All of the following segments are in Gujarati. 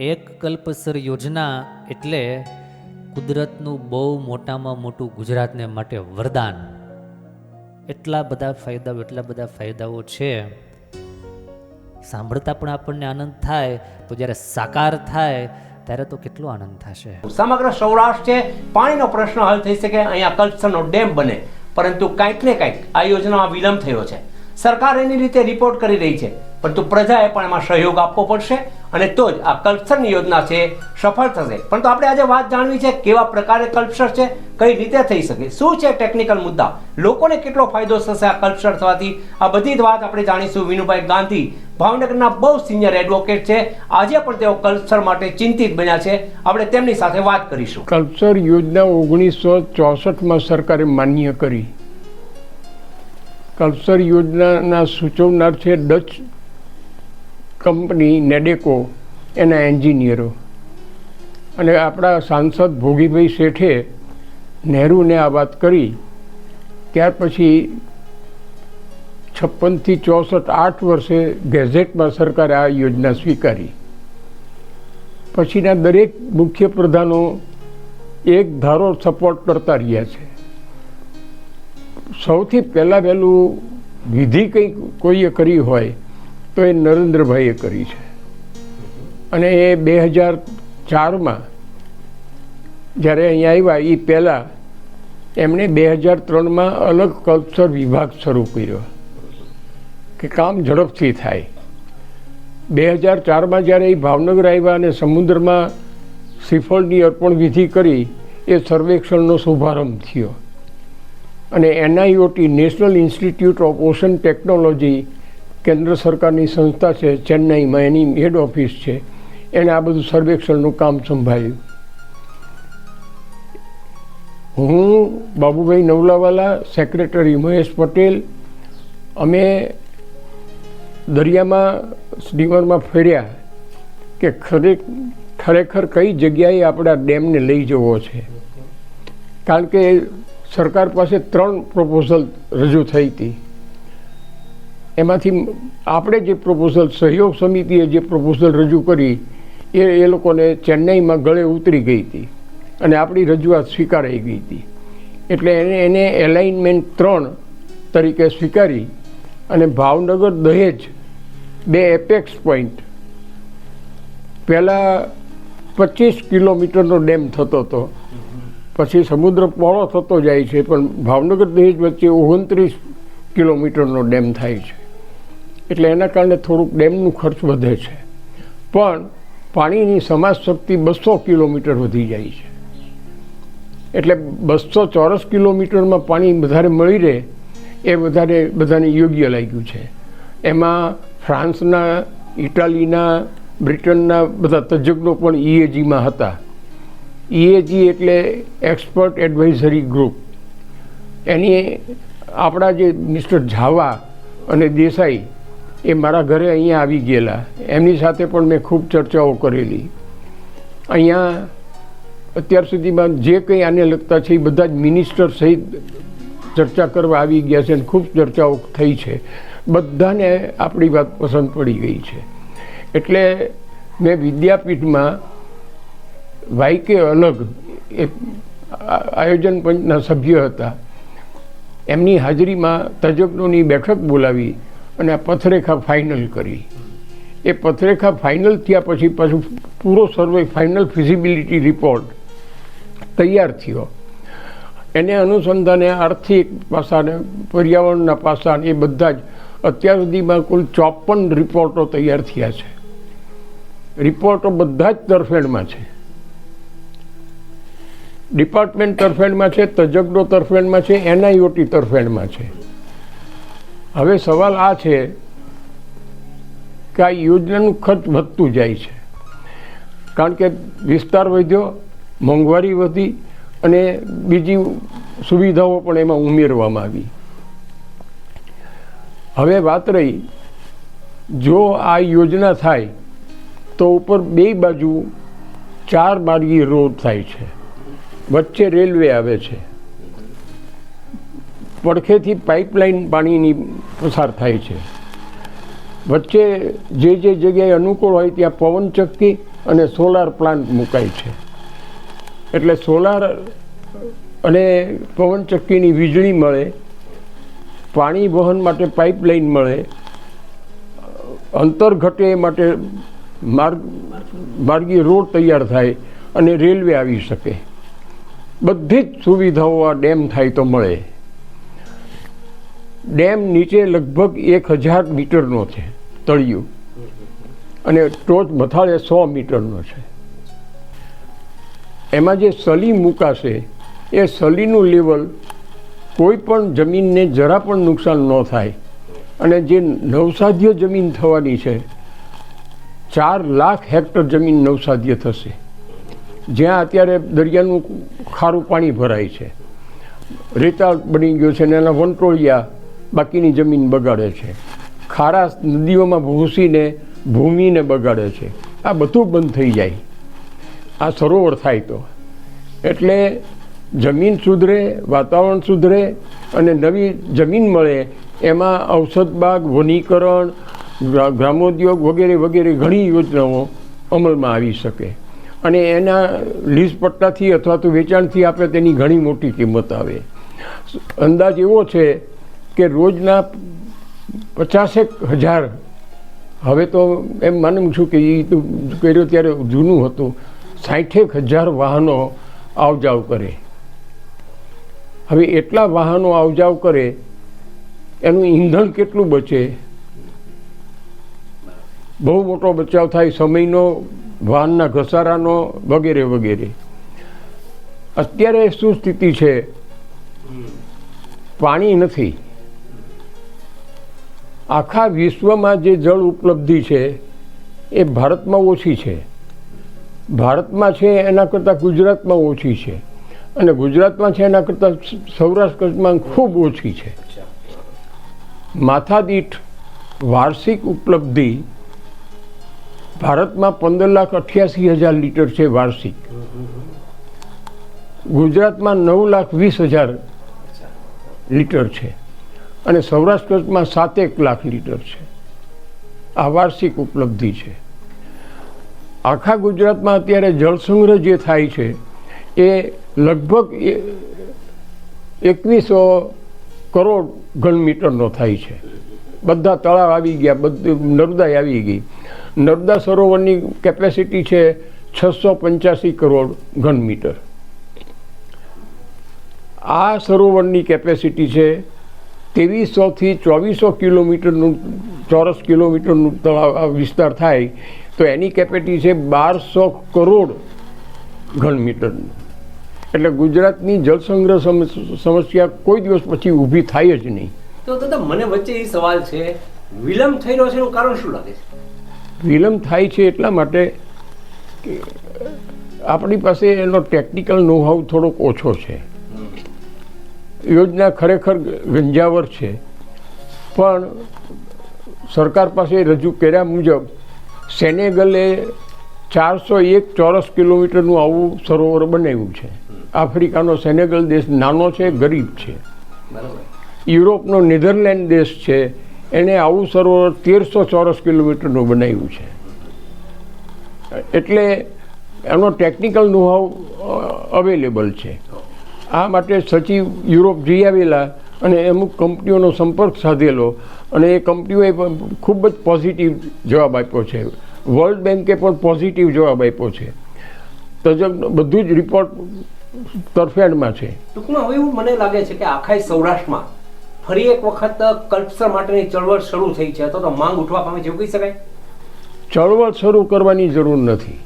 એક કલ્પસર યોજના એટલે કુદરતનું બહુ મોટામાં મોટું ગુજરાતને માટે વરદાન. એટલા બધા ફાયદાઓ છે. સાંભળતા પણ આપણને આનંદ થાય, તો જ્યારે સાકાર થાય ત્યારે તો કેટલો આનંદ થશે. સમગ્ર સૌરાષ્ટ્ર છે, પાણીનો પ્રશ્ન હલ થઈ શકે, અહીંયા કલ્પસરનો ડેમ બને, પરંતુ કંઈક ને કંઈક આ યોજનામાં વિલંબ થયો છે. સરકાર એની રીતે રિપોર્ટ કરી રહી છે, પરંતુ પ્રજાએ પણ એમાં સહયોગ આપવો પડશે અને તો જ આ કલ્પસરની યોજના છે સફળ થશે. પરંતુ આપણે આજે વાત જાણવી છે કેવા પ્રકારે કલ્પસર છે, કઈ રીતે થઈ શકે, શું છે ટેકનિકલ મુદ્દા, લોકોને કેટલો ફાયદો થશે આ કલ્પસર થવાથી, આ બધી જ વાત આપણે જાણીશું. વિનુભાઈ ગાંધી ભાવનગરના બહુ સિનિયર એડવોકેટ છે, આજે પણ તેઓ કલ્પસર માટે ચિંતિત બન્યા છે. આપણે તેમની સાથે વાત કરીશું. કલ્પસર યોજના 1964માં સરકારે માન્ય કરી. કલ્પસર યોજનાના સૂચવનાર છે ડચ કંપની નેડેકો, એના એન્જિનિયરો. અને આપણા સાંસદ ભોગીભાઈ શેઠે નહેરુને આ વાત કરી. ત્યાર પછી 56 થી 64 8 વર્ષે ગેઝેટમાં સરકારે આ યોજના સ્વીકારી. પછીના દરેક મુખ્ય પ્રધાનો એક ધારો સપોર્ટ કરતા રહ્યા છે. સૌથી વહેલું વિધિ કંઈક કોઈએ કરી હોય તો એ નરેન્દ્રભાઈએ કરી છે. અને એ 2004માં જ્યારે અહીંયા આવ્યા એ પહેલાં એમણે 2003માં અલગ કલ્પસર વિભાગ શરૂ કર્યો કે કામ ઝડપથી થાય. 2004માં જ્યારે એ ભાવનગર આવ્યા અને સમુદ્રમાં શ્રીફળની અર્પણ વિધિ કરી, એ સર્વેક્ષણનો શુભારંભ થયો. અને NIOT national institute of ocean technology કેન્દ્ર સરકારની સંસ્થા છે ચેન્નઈમાં, એની હેડ ઓફિસ છે, એણે આ બધું સર્વેક્ષણનું કામ સંભાળ્યું. હું, બાબુભાઈ નવલાવાલા, સેક્રેટરી મહેશ પટેલ, અમે દરિયામાં સ્ટીમરમાં ફર્યા કે ખરેખર કઈ જગ્યાએ આપણા ડેમને લઈ જવો છે. કારણ કે સરકાર પાસે 3 પ્રપોઝલ રજૂ થઈ હતી. એમાંથી આપણે જે પ્રપોઝલ, સહયોગ સમિતિએ જે પ્રપોઝલ રજૂ કરી એ લોકોને ચેન્નઈમાં ગળે ઉતરી ગઈ હતી અને આપણી રજૂઆત સ્વીકારાઈ ગઈ હતી. એટલે એને એલાઇનમેન્ટ 3 તરીકે સ્વીકારી અને ભાવનગર દહેજ 2 એપેક્સ પોઈન્ટ, પહેલાં 25 કિલોમીટરનો ડેમ થતો હતો, પછી સમુદ્ર પહોળો થતો જાય છે, પણ ભાવનગર દહેજ વચ્ચે 29 કિલોમીટરનો ડેમ થાય છે. એટલે એના કારણે થોડુંક ડેમનું ખર્ચ વધે છે, પણ પાણીની સમાજ શક્તિ 200 કિલોમીટર વધી જાય છે. એટલે 200 ચોરસ કિલોમીટરમાં પાણી વધારે મળી રહે એ બધાને યોગ્ય લાગ્યું છે. એમાં ફ્રાન્સના, ઇટાલીના, બ્રિટનના બધા તજજ્ઞો પણ EAGમાં હતા. EAG એટલે એક્સપર્ટ એડવાઇઝરી ગ્રુપ. એની આપણા જે મિસ્ટર ઝાવા અને દેસાઈ એ મારા ઘરે અહીંયા આવી ગયેલા. એમની સાથે પણ મેં ખૂબ ચર્ચાઓ કરેલી. અહીંયા અત્યાર સુધીમાં જે કંઈ આને લગતા છે એ બધા જ મિનિસ્ટર સહિત ચર્ચા કરવા આવી ગયા છે અને ખૂબ ચર્ચાઓ થઈ છે. બધાને આપણી વાત પસંદ પડી ગઈ છે. એટલે મેં વિદ્યાપીઠમાં વાયકે અલગ એ આયોજન પંચના સભ્ય હતા, એમની હાજરીમાં તજજ્ઞોની બેઠક બોલાવી અને આ પથરેખા ફાઇનલ કરી. એ પથરેખા ફાઇનલ થયા પછી પાછું પૂરો સર્વે, ફાઇનલ ફિઝિબિલિટી રિપોર્ટ તૈયાર થયો. એને અનુસંધાને આર્થિક પાસાને, પર્યાવરણના પાસા, એ બધા જ અત્યાર સુધીમાં કુલ 54 રિપોર્ટો તૈયાર થયા છે. રિપોર્ટો બધા જ તરફેણમાં છે. ડિપાર્ટમેન્ટ તરફેણમાં છે, તજજ્ઞો તરફેણમાં છે, NIOT તરફેણમાં છે. હવે સવાલ આ છે કે આ યોજનાનું ખર્ચ વધતું જાય છે, કારણ કે વિસ્તાર વધ્યો, મોંઘવારી વધી અને બીજી સુવિધાઓ પણ એમાં ઉમેરવામાં આવી. હવે વાત રહી, જો આ યોજના થાય તો ઉપર 2 બાજુ 4 માર્ગી રોડ થાય છે, વચ્ચે રેલવે આવે છે, પડખેથી પાઇપલાઇન પાણીની પસાર થાય છે, વચ્ચે જે જગ્યાએ અનુકૂળ હોય ત્યાં પવનચક્કી અને સોલાર પ્લાન્ટ મુકાય છે. એટલે સોલાર અને પવનચક્કીની વીજળી મળે, પાણી વહન માટે પાઇપલાઇન મળે, અંતર ઘટે એ માટે માર્ગીય રોડ તૈયાર થાય અને રેલવે આવી શકે. બધી જ સુવિધાઓ આ ડેમ થાય તો મળે. ડેમ નીચે લગભગ 1000 મીટરનો છે તળિયું અને ટોચ મથાળે 100 મીટરનો છે. એમાં જે સલી મુકાશે એ સલીનું લેવલ કોઈ પણ જમીનને જરા પણ નુકસાન ન થાય. અને જે નવસાધ્ય જમીન થવાની છે, 4 લાખ હેક્ટર જમીન નવસાધ્ય થશે. જ્યાં અત્યારે દરિયાનું ખારું પાણી ભરાય છે, રેતાળ બની ગયો છે ને એના વંટોળિયા બાકીની જમીન બગાડે છે, ખારા નદીઓમાં ભૂસીને ભૂમિને બગાડે છે. આ બધું બંધ થઈ જાય આ સરોવર થાય તો. એટલે જમીન સુધરે, વાતાવરણ સુધરે અને નવી જમીન મળે. એમાં ઔષધ બાગ, વનીકરણ, ગ્રામોદ્યોગ વગેરે વગેરે ઘણી યોજનાઓ અમલમાં આવી શકે. અને એના લીઝ પટ્ટાથી અથવા તો વેચાણથી આપે તેની ઘણી મોટી કિંમત આવે. અંદાજ એવો છે કે રોજના 50,000, હવે તો એમ માનું છું કે એ તો કર્યો ત્યારે જૂનું હતું, 60,000 વાહનો આવજાવ કરે. હવે એટલા વાહનો આવજાવ કરે એનું ઈંધણ કેટલું બચે? બહુ મોટો બચાવ થાય સમયનો, વાહનના ઘસારાનો વગેરે વગેરે. અત્યારે શું સ્થિતિ છે? પાણી નથી. આખા વિશ્વમાં જે જળ ઉપલબ્ધિ છે એ ભારતમાં ઓછી છે. ભારતમાં છે એના કરતાં ગુજરાતમાં ઓછી છે, અને ગુજરાતમાં છે એના કરતાં સૌરાષ્ટ્ર કચ્છમાં ખૂબ ઓછી છે. માથાદીઠ વાર્ષિક ઉપલબ્ધિ ભારતમાં 15,88,000 લીટર છે વાર્ષિક. ગુજરાતમાં 9,20,000 લીટર છે અને સૌરાષ્ટ્ર કચ્છમાં 7 લાખ લીટર છે. આ વાર્ષિક ઉપલબ્ધિ છે. આખા ગુજરાતમાં અત્યારે જળસંગ્રહ જે થાય છે એ લગભગ 2100 કરોડ ઘનમીટરનો થાય છે. બધા તળાવ આવી ગયા, બધું નર્મદા આવી ગઈ. નર્મદા સરોવરની કેપેસિટી છે 685 કરોડ ઘનમીટર. આ સરોવરની કેપેસિટી છે 2300 થી 2400 કિલોમીટરનું ચોરસ કિલોમીટરનું તળાવ વિસ્તાર થાય તો એની કેપેસિટી છે 1200 કરોડ ઘનમીટરનું. એટલે ગુજરાતની જળસંગ્રહ સમસ્યા કોઈ દિવસ પછી ઊભી થાય જ નહીં. તો દાદા મને વચ્ચે એ સવાલ છે, વિલંબ થઈ રહ્યો છે એનું કારણ શું લાગે છે? વિલંબ થાય છે એટલા માટે કે આપણી પાસે એનો ટેકનિકલ નોહાવ થોડોક ઓછો છે. યોજના ખરેખર ગંજાવર છે, પણ સરકાર પાસે રજૂ કર્યા મુજબ સેનેગલે 401 ચોરસ કિલોમીટરનું આવું સરોવર બનાવ્યું છે. આફ્રિકાનો સેનેગલ દેશ નાનો છે, ગરીબ છે. યુરોપનો નેધરલેન્ડ દેશ છે, એણે આવું સરોવર 1300 ચોરસ કિલોમીટરનું બનાવ્યું છે. એટલે એનો ટેકનિકલ નોહાવ અવેલેબલ છે. આ માટે સચિવ યુરોપ જઈ આવેલા અને અમુક કંપનીઓનો સંપર્ક સાધેલો અને એ કંપનીઓએ ખૂબ જ પોઝિટિવ જવાબ આપ્યો છે. વર્લ્ડ બેન્કે પણ પોઝિટિવ જવાબ આપ્યો છે. તજજ્ઞ બધું જ રિપોર્ટ તરફેણમાં છે. ટૂંકમાં હવે એવું મને લાગે છે કે આખા સૌરાષ્ટ્રમાં ફરી એક વખત કલ્પસર માટેની ચળવળ શરૂ થઈ છે, અથવા તો માંગ ઉઠવા પામી છે એવું કહી શકાય? ચળવળ શરૂ કરવાની જરૂર નથી.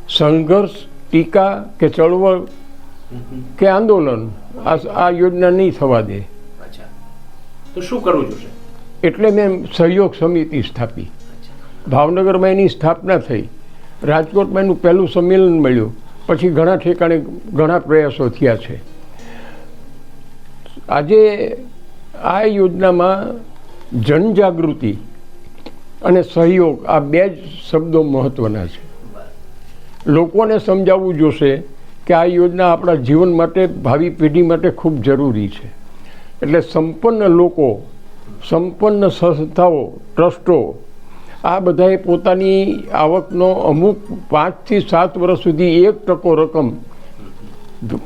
સંઘર્ષ, ટીકા કે ચળવળ કે આંદોલન આ યોજના નહીં થવા દે. તો શું કરવું જોશે? એટલે મેં સહયોગ સમિતિ સ્થાપી. ભાવનગરમાં એની સ્થાપના થઈ, રાજકોટમાં એનું પહેલું સંમેલન મળ્યું, પછી ઘણા ઠેકાણે ઘણા પ્રયાસો થયા છે. આજે આ યોજનામાં જનજાગૃતિ અને સહયોગ આ બે જ શબ્દો મહત્ત્વના છે. લોકોને સમજાવવું જોશે કે આ યોજના આપણા જીવન માટે, ભાવિ પેઢી માટે ખૂબ જરૂરી છે. એટલે સંપન્ન લોકો, સંપન્ન સંસ્થાઓ, ટ્રસ્ટો આ બધાએ પોતાની આવકનો અમુક 5 થી 7 વર્ષ સુધી 1% રકમ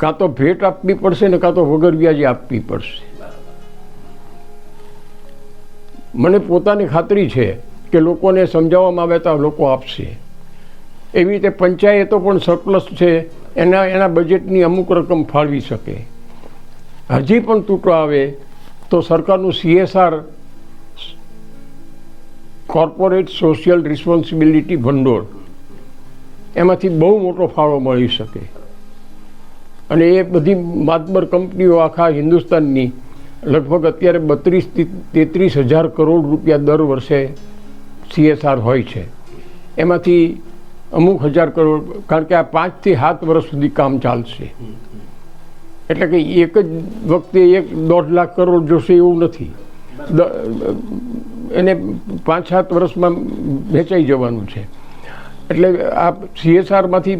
કાં તો ભેટ આપવી પડશે ને કાં તો વગર વ્યાજે આપવી પડશે. મને પોતાની ખાતરી છે કે લોકોને સમજાવવામાં આવે તો લોકો આપશે. એવી રીતે પંચાયતો પણ સરપ્લસ છે, એના બજેટની અમુક રકમ ફાળવી શકે. હજી પણ તૂટો આવે તો સરકારનું CSR કોર્પોરેટ સોશિયલ રિસ્પોન્સિબિલિટી ભંડોળ એમાંથી બહુ મોટો ફાળો મળી શકે. અને એ બધી માતબર કંપનીઓ આખા હિન્દુસ્તાનની લગભગ અત્યારે 32-33 હજાર કરોડ રૂપિયા દર વર્ષે CSR હોય છે. એમાંથી અમુક હજાર કરોડ, કારણ કે આ 5 થી 7 વર્ષ સુધી કામ ચાલશે. એટલે કે એક જ વખતે 1-1.5 લાખ કરોડ જોશે એવું નથી. એને 5-7 વર્ષમાં વેચાઈ જવાનું છે. એટલે આ CSRમાંથી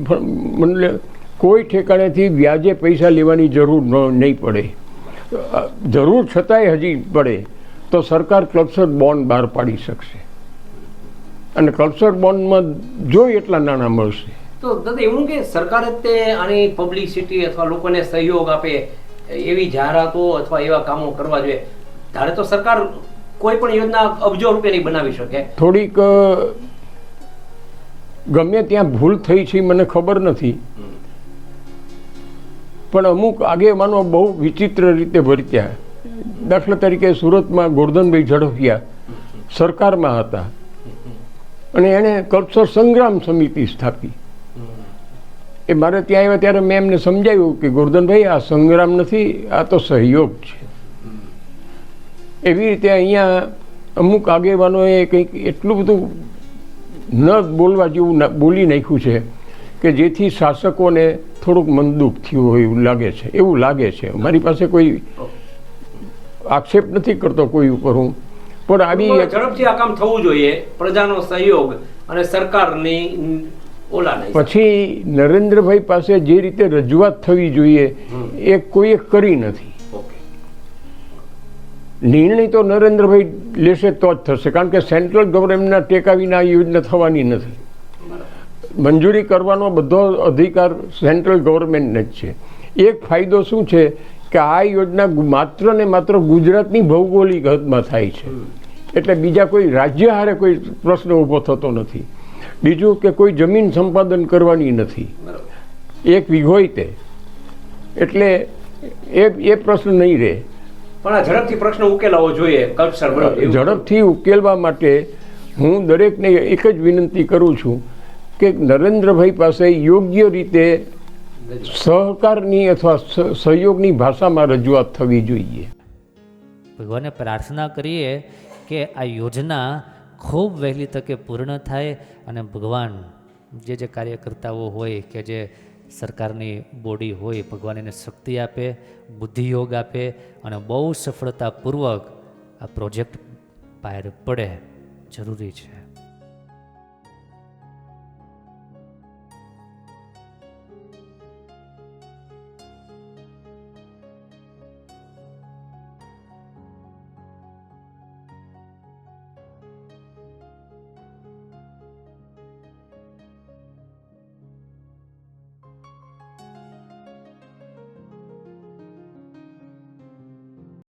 કોઈ ઠેકાણેથી વ્યાજે પૈસા લેવાની જરૂર નહીં પડે. જરૂર છતાંય હજી પડે તો સરકાર ક્લસ્ટર બોન્ડ બહાર પાડી શકશે, અને ક્લસ્ટર બોન્ડમાં જોઈ એટલા નાણાં મળશે. તો દાદા એવું કે સરકારે તે આની પબ્લિસિટી અથવા લોકોને સહયોગ આપે એવી જાહેરાતો અથવા એવા કામો કરવા જોઈએ. ધારે તો સરકાર કોઈ પણ યોજના અબજો રૂપિયાની બનાવી શકે. થોડીક ગમે ત્યાં ભૂલ થઈ છે મને ખબર નથી, પણ અમુક આગેવાનો બહુ વિચિત્ર રીતે વર્ત્યા. દાખલા તરીકે સુરતમાં ગોરધનભાઈ ઝડફિયા સરકારમાં હતા અને એણે કલ્ચર સંગ્રામ સમિતિ સ્થાપી. એ મારે ત્યાં આવ્યા ત્યારે મેં એમને સમજાવ્યું કે ગોરધનભાઈ આ સંગ્રામ નથી, આ તો સહયોગ છે. એવી રીતે અહીંયા અમુક આગેવાનોએ કંઈક એટલું બધું ન બોલવા જેવું બોલી નાખ્યું છે કે જેથી શાસકોને થોડુંક મનદુખ થયું હોય એવું લાગે છે. મારી પાસે કોઈ આક્ષેપ નથી કરતો કોઈ ઉપર હું, પણ આવી ઝડપથી આ કામ થવું જોઈએ, પ્રજાનો સહયોગ અને સરકારની પછી નરેન્દ્રભાઈ પાસે જે રીતે રજૂઆત થવી જોઈએ એ કોઈએ કરી નથી. નિર્ણય તો નરેન્દ્રભાઈ લેશે તો જ થશે, કારણ કે સેન્ટ્રલ ગવર્મેન્ટના ટેકા વિના આ યોજના થવાની નથી. મંજૂરી કરવાનો બધો અધિકાર સેન્ટ્રલ ગવર્મેન્ટને જ છે. એક ફાયદો શું છે કે આ યોજના માત્ર ને માત્ર ગુજરાતની ભૌગોલિક હદમાં થાય છે, એટલે બીજા કોઈ રાજ્ય હારે કોઈ પ્રશ્ન ઊભો થતો નથી. બીજું કે કોઈ જમીન સંપાદન કરવાની નથી, 1 વીઘોય તે, એટલે એ પ્રશ્ન નહીં રહે. પણ આ ઝડપથી પ્રશ્ન ઉકેલાવો જોઈએ. ઝડપથી ઉકેલવા માટે હું દરેકને એક જ વિનંતી કરું છું કે નરેન્દ્રભાઈ પાસે યોગ્ય રીતે સહકારની અથવા સહયોગની ભાષામાં રજૂઆત થવી જોઈએ. ભગવાનને પ્રાર્થના કરીએ કે આ યોજના ખૂબ વહેલી તકે પૂર્ણ થાય અને ભગવાન જે કાર્યકર્તાઓ હોય કે જે સરકારની બોડી હોય, ભગવાન એને શક્તિ આપે, બુદ્ધિયોગ આપે અને બહુ સફળતાપૂર્વક આ પ્રોજેક્ટ બહાર પડે જરૂરી છે.